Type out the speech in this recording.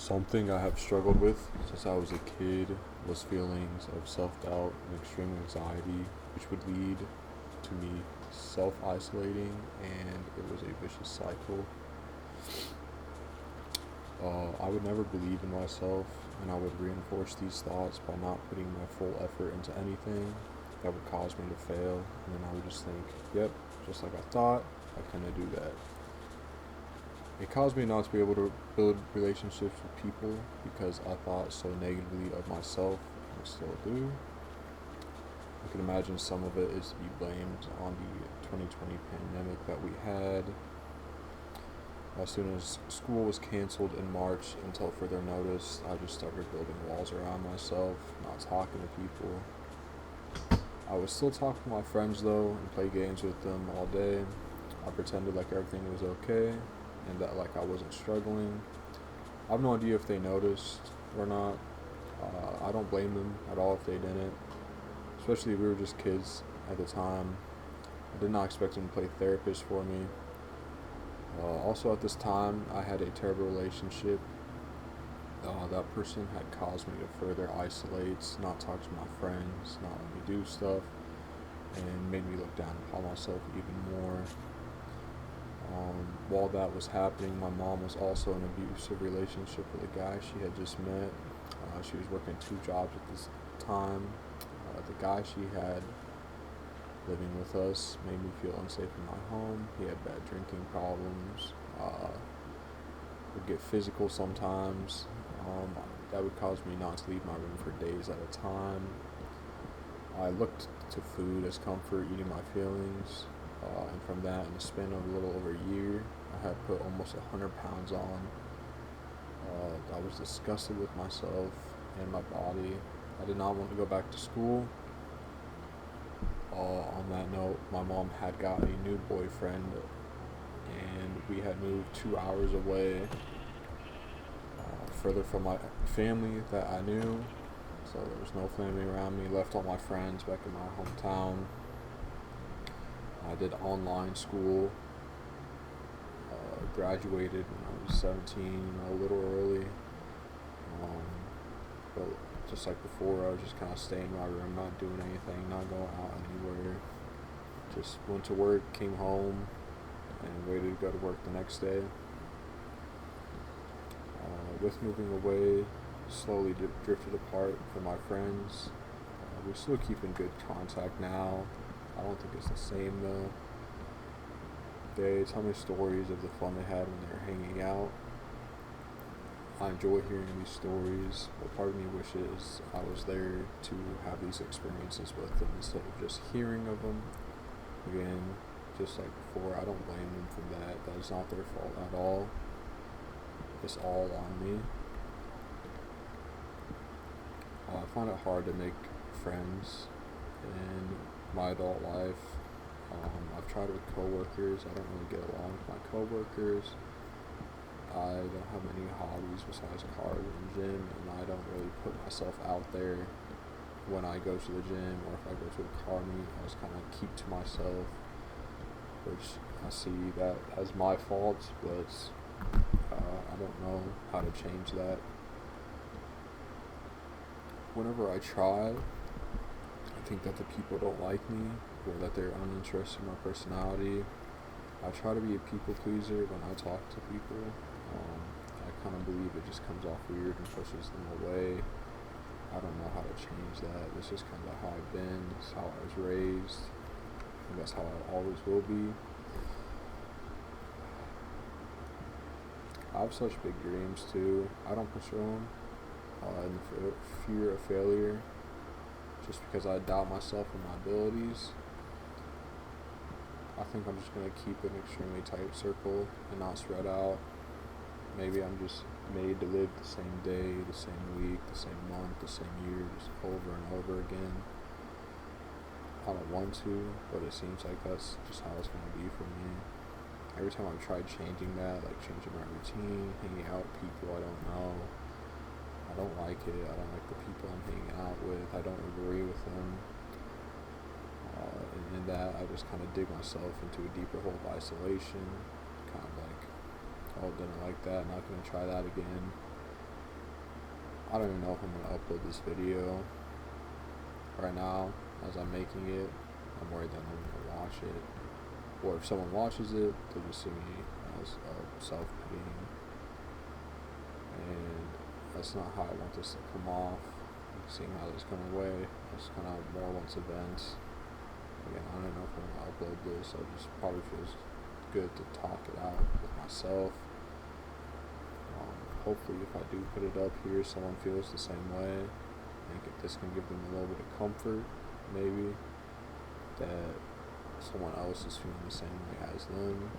Something I have struggled with since I was a kid was feelings of self doubt and extreme anxiety, which would lead to me self isolating, and it was a vicious cycle. I would never believe in myself, and I would reinforce these thoughts by not putting my full effort into anything that would cause me to fail, and then I would just think, yep, just like I thought, I couldn't do that. It caused me not to be able to build relationships with people because I thought so negatively of myself, and I still do. I can imagine some of it is to be blamed on the 2020 pandemic that we had. As soon as school was canceled in March until further notice, I just started building walls around myself, not talking to people. I would still talk to my friends though and play games with them all day. I pretended like everything was okay and that like I wasn't struggling. I have no idea if they noticed or not. I don't blame them at all if they didn't. Especially we were just kids at the time. I did not expect them to play therapist for me. Also, at this time, I had a terrible relationship. That person had caused me to further isolate, not talk to my friends, not let me do stuff, and made me look down upon myself even more. While that was happening, my mom was also in an abusive relationship with a guy she had just met. She was working two jobs at this time. The guy she had living with us made me feel unsafe in my home. He had bad drinking problems. Would get physical sometimes. That would cause me not to leave my room for days at a time. I looked to food as comfort, eating my feelings, and from that, in the span of a little over a year, I had put almost 100 pounds on. I was disgusted with myself and my body. I did not want to go back to school. On that note, my mom had got a new boyfriend, and we had moved 2 hours away, further from my family that I knew. So there was no family around me. Left all my friends back in my hometown. I did online school. Graduated when I was 17, a little early. But just like before, I was just kind of staying in my room, not doing anything, not going out anywhere. Just went to work, came home, and waited to go to work the next day. With moving away, slowly drifted apart from my friends. We still keep in good contact now. I don't think it's the same though. They tell me stories of the fun they had when they were hanging out. I enjoy hearing these stories, but part of me wishes I was there to have these experiences with them instead of just hearing of them. Again, just like before, I don't blame them for that. That is not their fault at all. It's all on me. I find it hard to make friends in my adult life. I've tried with coworkers. I don't really get along with my coworkers. I don't have many hobbies besides cars and gym, and I don't really put myself out there when I go to the gym, or if I go to a car meet. I just kind of keep to myself, which I see that as my fault, but I don't know how to change that. Whenever I try, I think that the people don't like me, or that they're uninterested in my personality. I try to be a people pleaser when I talk to people. I kind of believe it just comes off weird and pushes them away. I don't know how to change that. This is kind of how I've been. This is how I was raised. And that's how I always will be. I have such big dreams too. I don't pursue them in the fear of failure, just because I doubt myself and my abilities. I think I'm just going to keep an extremely tight circle and not spread out. Maybe I'm just made to live the same day, the same week, the same month, the same year, just over and over again. I don't want to, but it seems like that's just how it's going to be for me. Every time I've tried changing that, like changing my routine, hanging out with people I don't know, I don't like it. I don't like the people I'm hanging out with. I don't agree with them. And in that, I just kind of dig myself into a deeper hole of isolation. Kind of like, oh, didn't like that, not going to try that again. I don't even know if I'm going to upload this video right now as I'm making it. I'm worried that no one will watch it. Or if someone watches it, they'll just see me as self-pitying. And that's not how I want this to come off. Seeing how this come away, I just kind of more wants events. Again, I don't know if I'm going to upload this. I just probably feels good to talk it out with myself. Hopefully if I do put it up here, someone feels the same way. I think if this can give them a little bit of comfort, maybe, that someone else is feeling the same way as them.